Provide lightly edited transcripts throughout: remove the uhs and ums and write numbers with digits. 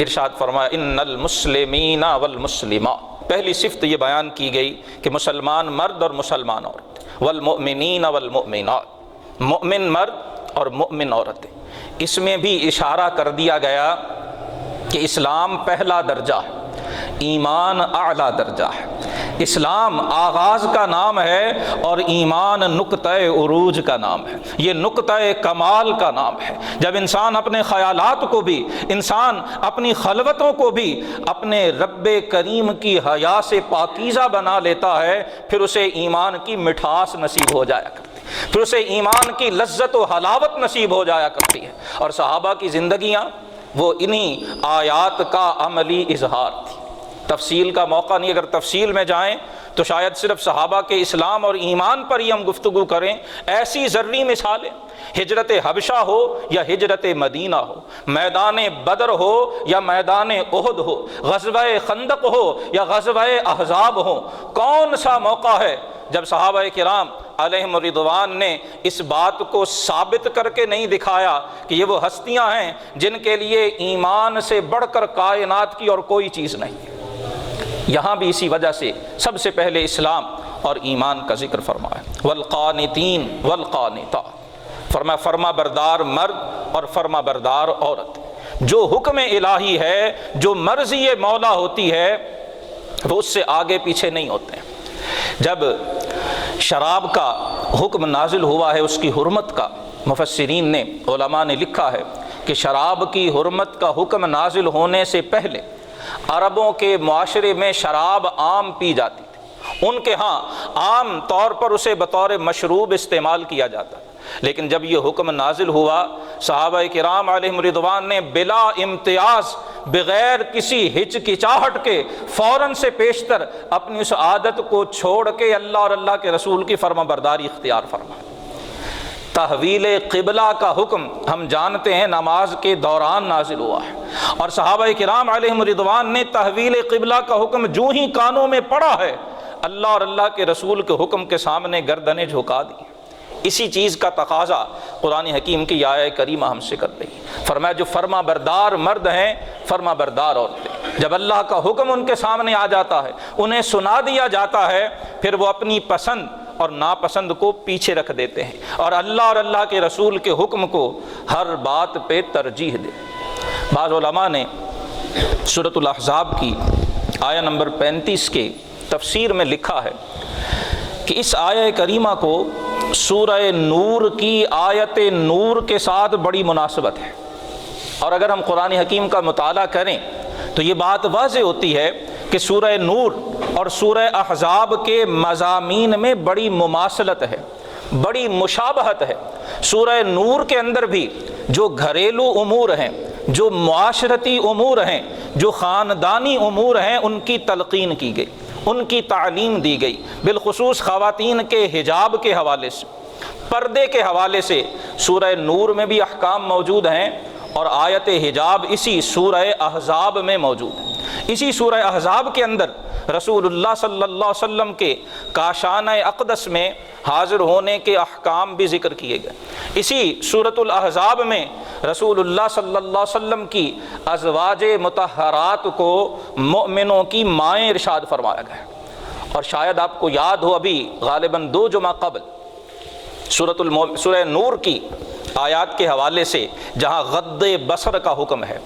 ارشاد فرمایا ان المسلمین والمسلمات، پہلی صفت یہ بیان کی گئی کہ مسلمان مرد اور مسلمان عورت، والمؤمنین والمؤمنات، مؤمن مرد اور مؤمن عورتیں۔ اس میں بھی اشارہ کر دیا گیا کہ اسلام پہلا درجہ ہے، ایمان اعلیٰ درجہ ہے۔ اسلام آغاز کا نام ہے اور ایمان نقطہ عروج کا نام ہے، یہ نقطہ کمال کا نام ہے۔ جب انسان اپنے خیالات کو بھی، انسان اپنی خلوتوں کو بھی اپنے رب کریم کی حیا سے پاکیزہ بنا لیتا ہے، پھر اسے ایمان کی مٹھاس نصیب ہو جایا کرتی ہے، پھر اسے ایمان کی لذت و حلاوت نصیب ہو جایا کرتی ہے۔ اور صحابہ کی زندگیاں وہ انہی آیات کا عملی اظہار تھی۔ تفصیل کا موقع نہیں، اگر تفصیل میں جائیں تو شاید صرف صحابہ کے اسلام اور ایمان پر ہی ہم گفتگو کریں۔ ایسی ذرّی مثالیں، ہجرت حبشہ ہو یا ہجرت مدینہ ہو، میدان بدر ہو یا میدان احد ہو، غزوہ خندق ہو یا غزوہ احزاب ہو، کون سا موقع ہے جب صحابہ کرام علیہم رضوان نے اس بات کو ثابت کر کے نہیں دکھایا کہ یہ وہ ہستیاں ہیں جن کے لیے ایمان سے بڑھ کر کائنات کی اور کوئی چیز نہیں۔ یہاں بھی اسی وجہ سے سب سے پہلے اسلام اور ایمان کا ذکر فرمایا۔ والقانتین والقانتات، فرما فرما بردار مرد اور فرما بردار عورت، جو حکم الہی ہے، جو مرضی مولا ہوتی ہے، وہ اس سے آگے پیچھے نہیں ہوتے ہیں۔ جب شراب کا حکم نازل ہوا ہے، اس کی حرمت کا، مفسرین نے، علماء نے لکھا ہے کہ شراب کی حرمت کا حکم نازل ہونے سے پہلے عربوں کے معاشرے میں شراب عام پی جاتی تھی، ان کے ہاں عام طور پر اسے بطور مشروب استعمال کیا جاتا، لیکن جب یہ حکم نازل ہوا، صحابہ کرام علیہم رضوان نے بلا امتیاز، بغیر کسی ہچکچاہٹ کے، فوراً سے پیشتر اپنی اس عادت کو چھوڑ کے اللہ اور اللہ کے رسول کی فرما برداری اختیار فرمائی۔ تحویل قبلہ کا حکم ہم جانتے ہیں نماز کے دوران نازل ہوا ہے، اور صحابہ کرام علیہم رضوان نے تحویل قبلہ کا حکم جو ہی کانوں میں پڑا ہے، اللہ اور اللہ کے رسول کے حکم کے سامنے گردنیں جھکا دی۔ اسی چیز کا تقاضا قرآن حکیم کی آیہ کریمہ ہم سے کر رہی ہے۔ فرمایا جو فرما بردار مرد ہیں، فرما بردار عورتیں، جب اللہ کا حکم ان کے سامنے آ جاتا ہے، انہیں سنا دیا جاتا ہے، پھر وہ اپنی پسند اور ناپسند کو پیچھے رکھ دیتے ہیں اور اللہ اور اللہ کے رسول کے حکم کو ہر بات پہ ترجیح دے۔ بعض علماء نے سورۃ الاحزاب کی آیہ نمبر 35 کے تفسیر میں لکھا ہے کہ اس آیہ کریمہ کو سورہ نور کی آیت نور کے ساتھ بڑی مناسبت ہے، اور اگر ہم قرآن حکیم کا مطالعہ کریں تو یہ بات واضح ہوتی ہے کہ سورہ نور اور سورہ احزاب کے مضامین میں بڑی مماثلت ہے، بڑی مشابہت ہے۔ سورہ نور کے اندر بھی جو گھریلو امور ہیں، جو معاشرتی امور ہیں، جو خاندانی امور ہیں، ان کی تلقین کی گئی، ان کی تعلیم دی گئی، بالخصوص خواتین کے حجاب کے حوالے سے، پردے کے حوالے سے سورہ نور میں بھی احکام موجود ہیں، اور آیت حجاب اسی سورہ احزاب میں موجود ہے۔ اسی سورہ احزاب کے اندر رسول اللہ صلی اللہ علیہ وسلم کے کاشانہ اقدس میں حاضر ہونے کے احکام بھی ذکر کیے گئے۔ اسی سورۃ الاحزاب میں رسول اللہ صلی اللہ علیہ وسلم کی ازواج مطہرات کو مؤمنوں کی مائیں ارشاد فرمایا گیا، اور شاید آپ کو یاد ہو ابھی غالباً 2 جمعہ قبل سورہ نور کی آیات کے حوالے سے جہاں غض بصر کا حکم ہے،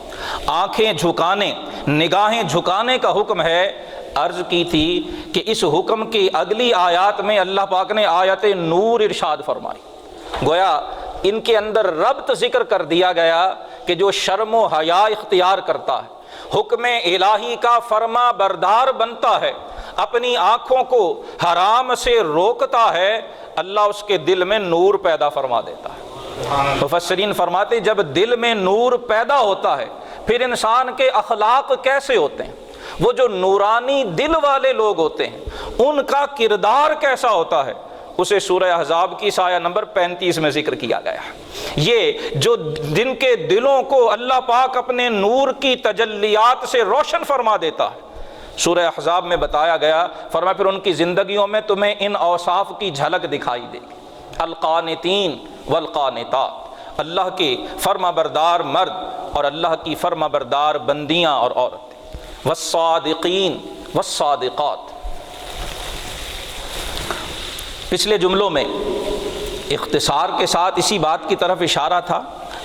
آنکھیں جھکانے، نگاہیں جھکانے کا حکم ہے، عرض کی تھی کہ اس حکم کی اگلی آیات میں اللہ پاک نے آیت نور ارشاد فرمائی، گویا ان کے اندر ربط ذکر کر دیا گیا کہ جو شرم و حیا اختیار کرتا ہے، حکم الہی کا فرما بردار بنتا ہے، اپنی آنکھوں کو حرام سے روکتا ہے، اللہ اس کے دل میں نور پیدا فرما دیتا ہے۔ مفسرین فرماتے جب دل میں نور پیدا ہوتا ہے پھر انسان کے اخلاق کیسے ہوتے ہیں، وہ جو نورانی دل والے لوگ ہوتے ہیں ان کا کردار کیسا ہوتا ہے، اسے سورہ احزاب کی آیہ نمبر 35 میں ذکر کیا گیا ہے۔ یہ جو جن کے دلوں کو اللہ پاک اپنے نور کی تجلیات سے روشن فرما دیتا ہے، سورہ احزاب میں بتایا گیا، فرمایا پھر ان کی زندگیوں میں تمہیں ان اوصاف کی جھلک دکھائی دے گی، القانتین والقانتات، اللہ کے فرما بردار مرد اور اللہ کی فرما بردار بندیاں اور عورتیں، والصادقین والصادقات۔ پچھلے جملوں میں اختصار کے ساتھ اسی بات کی طرف اشارہ تھا،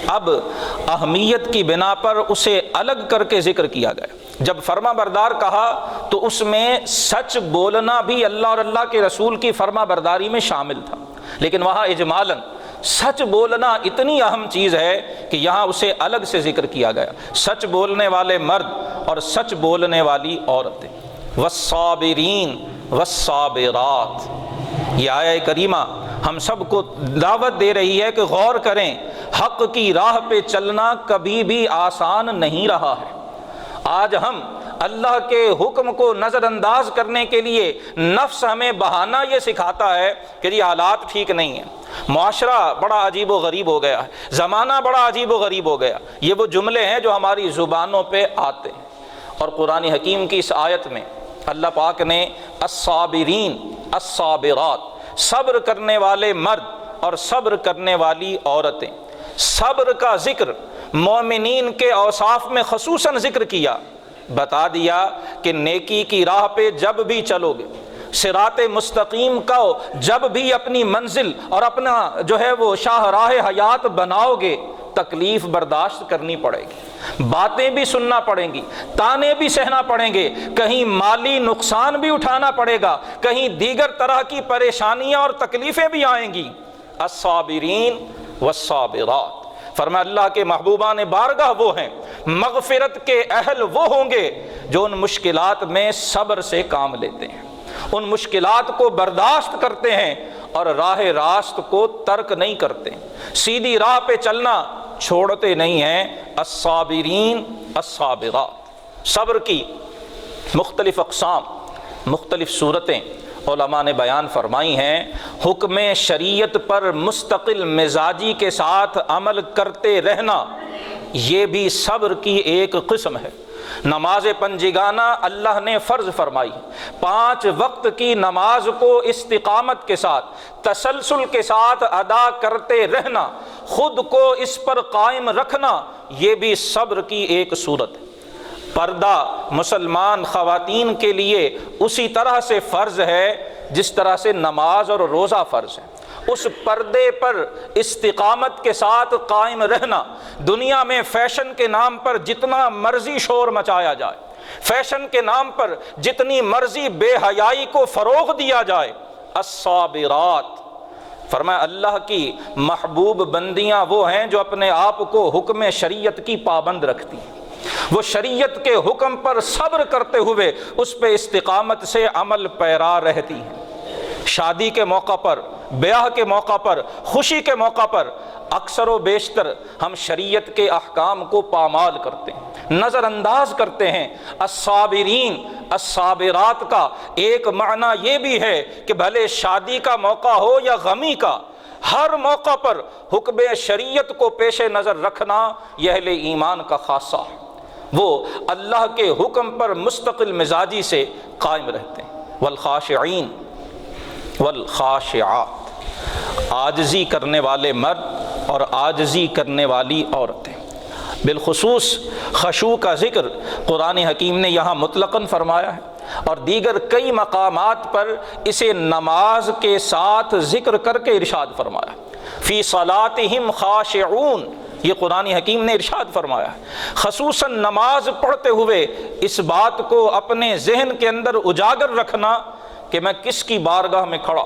اب اہمیت کی بنا پر اسے الگ کر کے ذکر کیا گیا۔ جب فرما بردار کہا تو اس میں سچ بولنا بھی اللہ اور اللہ کے رسول کی فرما برداری میں شامل تھا، لیکن وہاں اجمالاً سچ بولنا اتنی اہم چیز ہے کہ یہاں اسے الگ سے ذکر کیا گیا۔ سچ بولنے والے مرد اور سچ بولنے والی عورتیں، والصابرین والصابرات۔ یہ آیہ کریمہ ہم سب کو دعوت دے رہی ہے کہ غور کریں، حق کی راہ پہ چلنا کبھی بھی آسان نہیں رہا ہے۔ آج ہم اللہ کے حکم کو نظر انداز کرنے کے لیے نفس ہمیں بہانہ یہ سکھاتا ہے کہ یہ حالات ٹھیک نہیں ہیں، معاشرہ بڑا عجیب و غریب ہو گیا ہے، زمانہ بڑا عجیب و غریب ہو گیا۔ یہ وہ جملے ہیں جو ہماری زبانوں پہ آتے ہیں، اور قرآن حکیم کی اس آیت میں اللہ پاک نے الصابرین الصابرات، صبر کرنے والے مرد اور صبر کرنے والی عورتیں، صبر کا ذکر مومنین کے اوصاف میں خصوصاً ذکر کیا، بتا دیا کہ نیکی کی راہ پہ جب بھی چلو گے، صراط مستقیم کا جب بھی اپنی منزل اور اپنا جو ہے وہ شاہراہ حیات بناؤ گے، تکلیف برداشت کرنی پڑے گی، باتیں بھی سننا پڑیں گی، تانے بھی سہنا پڑیں گے، کہیں مالی نقصان بھی اٹھانا پڑے گا، کہیں دیگر طرح کی پریشانیاں اور تکلیفیں بھی آئیں گی۔ الصابرین والصابرات، فرمایا اللہ کے محبوبان بارگاہ وہ ہیں، مغفرت کے اہل وہ ہوں گے جو ان مشکلات میں صبر سے کام لیتے ہیں، ان مشکلات کو برداشت کرتے ہیں اور راہ راست کو ترک نہیں کرتے، سیدھی راہ پہ چلنا چھوڑتے نہیں ہیں۔ الصابرین الصابرات، صبر کی مختلف اقسام، مختلف صورتیں علماء نے بیان فرمائی ہیں۔ حکم شریعت پر مستقل مزاجی کے ساتھ عمل کرتے رہنا، یہ بھی صبر کی ایک قسم ہے۔ نماز پنجگانہ اللہ نے فرض فرمائی، 5 وقت کی نماز کو استقامت کے ساتھ تسلسل کے ساتھ ادا کرتے رہنا، خود کو اس پر قائم رکھنا، یہ بھی صبر کی ایک صورت ہے۔ پردہ مسلمان خواتین کے لیے اسی طرح سے فرض ہے جس طرح سے نماز اور روزہ فرض ہے۔ اس پردے پر استقامت کے ساتھ قائم رہنا، دنیا میں فیشن کے نام پر جتنا مرضی شور مچایا جائے، فیشن کے نام پر جتنی مرضی بے حیائی کو فروغ دیا جائے، الصابرات، فرمایا اللہ کی محبوب بندیاں وہ ہیں جو اپنے آپ کو حکم شریعت کی پابند رکھتی ہیں، وہ شریعت کے حکم پر صبر کرتے ہوئے اس پہ استقامت سے عمل پیرا رہتی ہیں۔ شادی کے موقع پر، بیاہ کے موقع پر، خوشی کے موقع پر اکثر و بیشتر ہم شریعت کے احکام کو پامال کرتے ہیں، نظر انداز کرتے ہیں۔ الصابرین الصابرات کا ایک معنی یہ بھی ہے کہ بھلے شادی کا موقع ہو یا غمی کا، ہر موقع پر حکم شریعت کو پیش نظر رکھنا یہ اہل ایمان کا خاصہ ہے، وہ اللہ کے حکم پر مستقل مزاجی سے قائم رہتے ہیں۔ والخاشعین والخاشعات، عاجزی کرنے والے مرد اور عاجزی کرنے والی عورتیں، بالخصوص خشوع کا ذکر قرآن حکیم نے یہاں مطلقاً فرمایا ہے، اور دیگر کئی مقامات پر اسے نماز کے ساتھ ذکر کر کے ارشاد فرمایا۔ فی صلاتہم خاشعون، یہ قرآن حکیم نے ارشاد فرمایا ہے۔ خصوصاً نماز پڑھتے ہوئے اس بات کو اپنے ذہن کے اندر اجاگر رکھنا کہ میں کس کی بارگاہ میں کھڑا،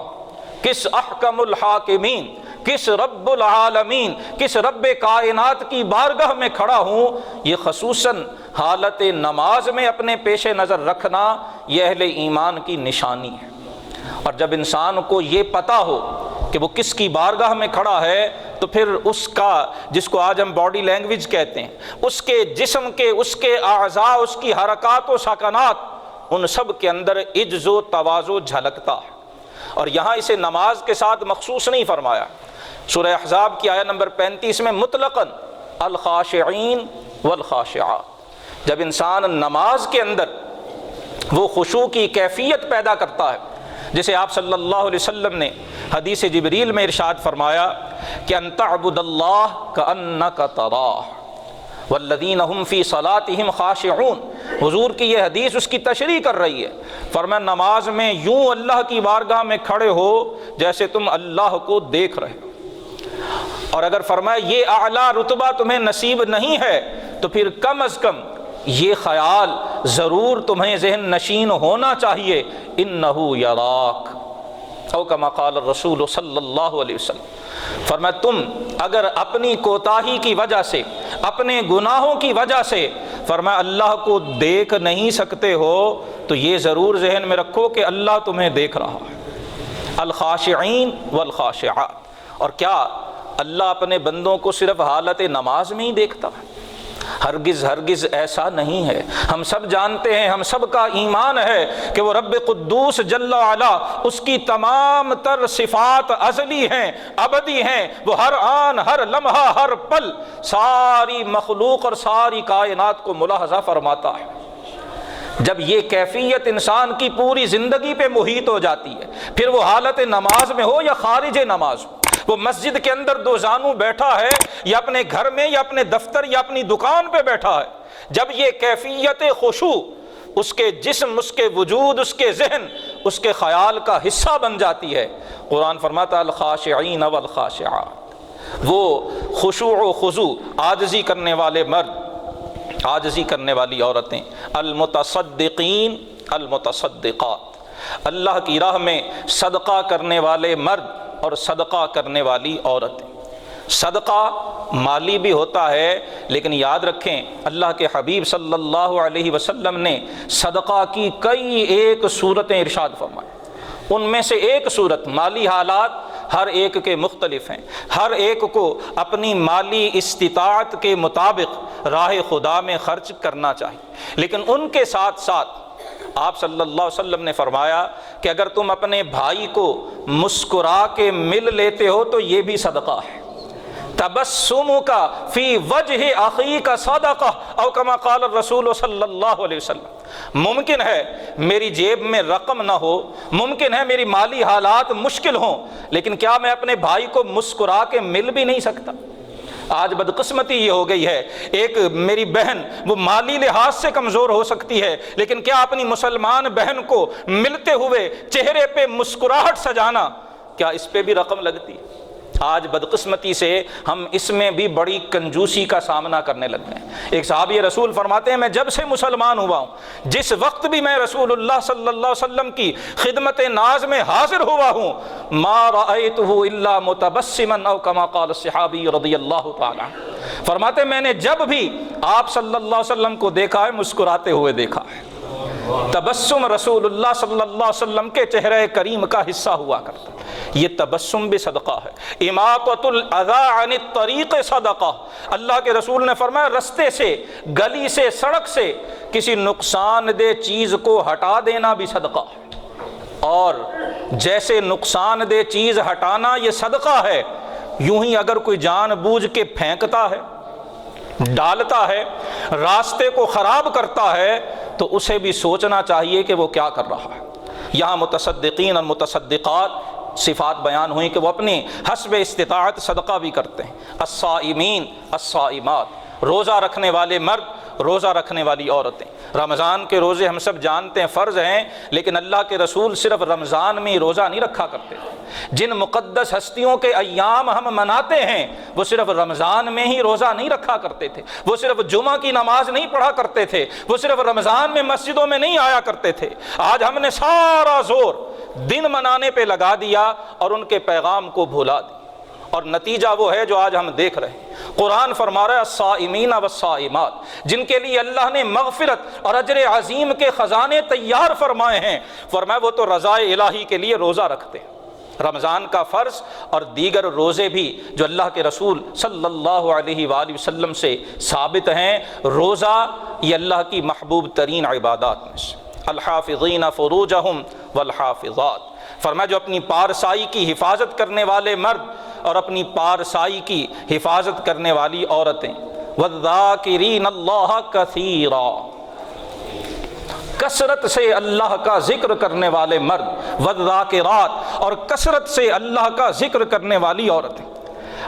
کس احکم الحاکمین، کس رب العالمین، کس رب کائنات کی بارگاہ میں کھڑا ہوں، یہ خصوصاً حالت نماز میں اپنے پیش نظر رکھنا یہ اہل ایمان کی نشانی ہے۔ اور جب انسان کو یہ پتہ ہو کہ وہ کس کی بارگاہ میں کھڑا ہے تو پھر اس کا، جس کو آج ہم باڈی لینگویج کہتے ہیں، اس کے جسم کے، اس کے اعضاء، اس کی حرکات و سکنات، ان سب کے اندر عجز و تواضع جھلکتا ہے۔ اور یہاں اسے نماز کے ساتھ مخصوص نہیں فرمایا، سورہ احزاب کی آیت نمبر 35 میں مطلقاً الخاشعین والخاشعات، جب انسان نماز کے اندر وہ خشوع کی کیفیت پیدا کرتا ہے، جسے آپ صلی اللہ علیہ وسلم نے حدیث جبریل میں ارشاد فرمایا کہ ان تعبد اللہ کأنک تراہ والذین هم فی صلاتهم خاشعون۔ حضور کی یہ حدیث اس کی تشریح کر رہی ہے، فرمایا نماز میں یوں اللہ کی بارگاہ میں کھڑے ہو جیسے تم اللہ کو دیکھ رہے ہو، اور اگر فرمایا یہ اعلیٰ رتبہ تمہیں نصیب نہیں ہے تو پھر کم از کم یہ خیال ضرور تمہیں ذہن نشین ہونا چاہیے، انہ یراک او کما قال الرسول صلی اللہ علیہ وسلم۔ فرمایا تم اگر اپنی کوتاہی کی وجہ سے، اپنے گناہوں کی وجہ سے فرمایا اللہ کو دیکھ نہیں سکتے ہو تو یہ ضرور ذہن میں رکھو کہ اللہ تمہیں دیکھ رہا ہے۔ الخاشعین والخاشعات، اور کیا اللہ اپنے بندوں کو صرف حالت نماز میں ہی دیکھتا ہے؟ ہرگز ہرگز ایسا نہیں ہے۔ ہم سب جانتے ہیں، ہم سب کا ایمان ہے کہ وہ رب قدوس جل وعلا، اس کی تمام تر صفات ازلی ہیں، ابدی ہیں، وہ ہر آن، ہر لمحہ، ہر پل ساری مخلوق اور ساری کائنات کو ملاحظہ فرماتا ہے۔ جب یہ کیفیت انسان کی پوری زندگی پہ محیط ہو جاتی ہے، پھر وہ حالت نماز میں ہو یا خارج نماز ہو، وہ مسجد کے اندر دو زانو بیٹھا ہے یا اپنے گھر میں یا اپنے دفتر یا اپنی دکان پہ بیٹھا ہے، جب یہ کیفیت خشوع اس کے جسم، اس کے وجود، اس کے ذہن، اس کے خیال کا حصہ بن جاتی ہے، قرآن فرماتا ہے الخاشعین والخاشعات، وہ خشوع و خضوع، عاجزی کرنے والے مرد، عاجزی کرنے والی عورتیں، المتصدقین المتصدقات، اللہ کی راہ میں صدقہ کرنے والے مرد اور صدقہ کرنے والی عورتیں۔ صدقہ مالی بھی ہوتا ہے، لیکن یاد رکھیں اللہ کے حبیب صلی اللہ علیہ وسلم نے صدقہ کی کئی ایک صورتیں ارشاد فرمائی، ان میں سے ایک صورت، مالی حالات ہر ایک کے مختلف ہیں، ہر ایک کو اپنی مالی استطاعت کے مطابق راہ خدا میں خرچ کرنا چاہیے، لیکن ان کے ساتھ ساتھ آپ صلی اللہ علیہ وسلم نے فرمایا کہ اگر تم اپنے بھائی کو مسکرا کے مل لیتے ہو تو یہ بھی صدقہ ہے۔ تبسمک فی وجہ اخیک صدقہ او کما قال الرسول صلی اللہ علیہ وسلم۔ ممکن ہے میری جیب میں رقم نہ ہو، ممکن ہے میری مالی حالات مشکل ہوں، لیکن کیا میں اپنے بھائی کو مسکرا کے مل بھی نہیں سکتا؟ آج بدقسمتی یہ ہو گئی ہے، ایک میری بہن وہ مالی لحاظ سے کمزور ہو سکتی ہے، لیکن کیا اپنی مسلمان بہن کو ملتے ہوئے چہرے پہ مسکراہٹ سجانا، کیا اس پہ بھی رقم لگتی ہے؟ آج بدقسمتی سے ہم اس میں بھی بڑی کنجوسی کا سامنا کرنے لگ گئے ہیں۔ ایک صحابی رسول فرماتے ہیں میں جب سے مسلمان ہوا ہوں، جس وقت بھی میں رسول اللہ صلی اللہ علیہ وسلم کی خدمت ناز میں حاضر ہوا ہوں، ما رأیتہ الا متبسما او کما قال الصحابی رضی اللہ تعالی۔ فرماتے میں نے جب بھی آپ صلی اللہ علیہ وسلم کو دیکھا ہے مسکراتے ہوئے دیکھا ہے۔ تبسم رسول اللہ صلی اللہ علیہ وسلم کے چہرے کریم کا حصہ ہوا کرتا ہے۔ یہ تبسم بھی صدقہ ہے۔ اماطۃ الاذی عن الطریق صدقہ، اللہ کے رسول نے فرمایا رستے سے، گلی سے، سڑک سے کسی نقصان دہ چیز کو ہٹا دینا بھی صدقہ ہے، اور جیسے نقصان دہ چیز ہٹانا یہ صدقہ ہے، یوں ہی اگر کوئی جان بوجھ کے پھینکتا ہے، ڈالتا ہے، راستے کو خراب کرتا ہے تو اسے بھی سوچنا چاہیے کہ وہ کیا کر رہا ہے۔ یہاں متصدقین اور متصدقات صفات بیان ہوئی کہ وہ اپنی حسب استطاعت صدقہ بھی کرتے ہیں۔ الصائمین الصائمات، روزہ رکھنے والے مرد، روزہ رکھنے والی عورتیں۔ رمضان کے روزے ہم سب جانتے ہیں فرض ہیں، لیکن اللہ کے رسول صرف رمضان میں ہی روزہ نہیں رکھا کرتے تھے۔ جن مقدس ہستیوں کے ایام ہم مناتے ہیں وہ صرف رمضان میں ہی روزہ نہیں رکھا کرتے تھے، وہ صرف جمعہ کی نماز نہیں پڑھا کرتے تھے، وہ صرف رمضان میں مسجدوں میں نہیں آیا کرتے تھے۔ آج ہم نے سارا زور دن منانے پہ لگا دیا اور ان کے پیغام کو بھلا دیا، اور نتیجہ وہ ہے جو آج ہم دیکھ رہے ہیں۔ قرآن فرما رہا ہے الصائمین والصائمات، جن کے لیے اللہ نے مغفرت اور اجر عظیم کے خزانے تیار فرمائے ہیں، فرمایا وہ تو رضا الہی کے لیے روزہ رکھتے ہیں۔ رمضان کا فرض اور دیگر روزے بھی جو اللہ کے رسول صلی اللہ علیہ وآلہ وسلم سے ثابت ہیں، روزہ یہ اللہ کی محبوب ترین عبادات میں سے۔ الحافظین فروجہم والحافظات، فرمایا جو اپنی پارسائی کی حفاظت کرنے والے مرد اور اپنی پارسائی کی حفاظت کرنے والی عورتیں۔ والذاکرین اللہ کثیرا، کثرت سے اللہ کا ذکر کرنے والے مرد، والذاکرات، اور کثرت سے اللہ کا ذکر کرنے والی عورتیں۔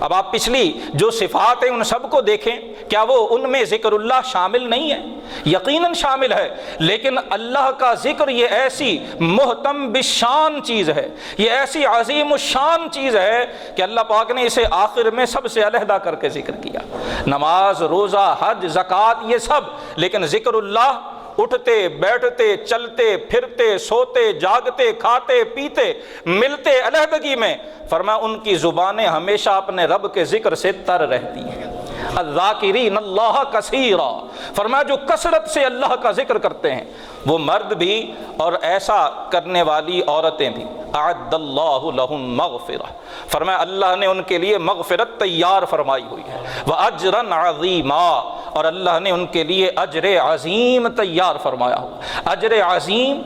اب آپ پچھلی جو صفات ہیں ان سب کو دیکھیں، کیا وہ ان میں ذکر اللہ شامل نہیں ہے؟ یقیناً شامل ہے، لیکن اللہ کا ذکر یہ ایسی محتم بالشان چیز ہے، یہ ایسی عظیم الشان چیز ہے کہ اللہ پاک نے اسے آخر میں سب سے علیحدہ کر کے ذکر کیا۔ نماز، روزہ، حج، زکوٰۃ، یہ سب، لیکن ذکر اللہ اٹھتے بیٹھتے چلتے پھرتے سوتے جاگتے کھاتے پیتے ملتے علیحدگی میں، فرمایا ان کی زبانیں ہمیشہ اپنے رب کے ذکر سے تر رہتی ہیں۔ الذاکرین اللہ کثیرا، فرمایا جو کثرت سے اللہ کا ذکر کرتے ہیں وہ مرد بھی اور ایسا کرنے والی عورتیں بھی۔ اعد اللہ لہم مغفرہ، فرمایا اللہ نے ان کے لیے مغفرت تیار فرمائی ہوئی ہے، واجرا عظیما، اور اللہ نے ان کے لیے اجر عظیم تیار فرمایا ہوا۔ اجر عظیم،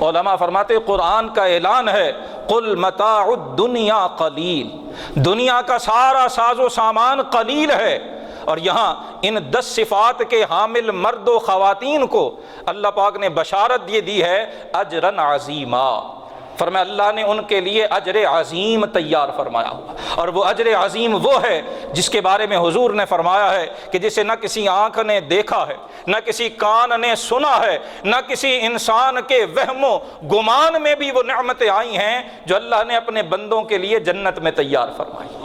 علماء فرماتے قرآن کا اعلان ہے، قل متاع الدنیا قلیل، دنیا کا سارا ساز و سامان قلیل ہے، اور یہاں ان 10 صفات کے حامل مرد و خواتین کو اللہ پاک نے بشارت یہ دی ہے اجرن عظیما، فرمایا اللہ نے ان کے لیے اجر عظیم تیار فرمایا ہوا، اور وہ اجر عظیم وہ ہے جس کے بارے میں حضور نے فرمایا ہے کہ جسے نہ کسی آنکھ نے دیکھا ہے، نہ کسی کان نے سنا ہے، نہ کسی انسان کے وہم و گمان میں بھی وہ نعمتیں آئی ہیں جو اللہ نے اپنے بندوں کے لیے جنت میں تیار فرمائی۔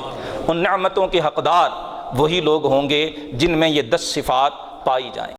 ان نعمتوں کے حقدار وہی لوگ ہوں گے جن میں یہ 10 صفات پائی جائیں۔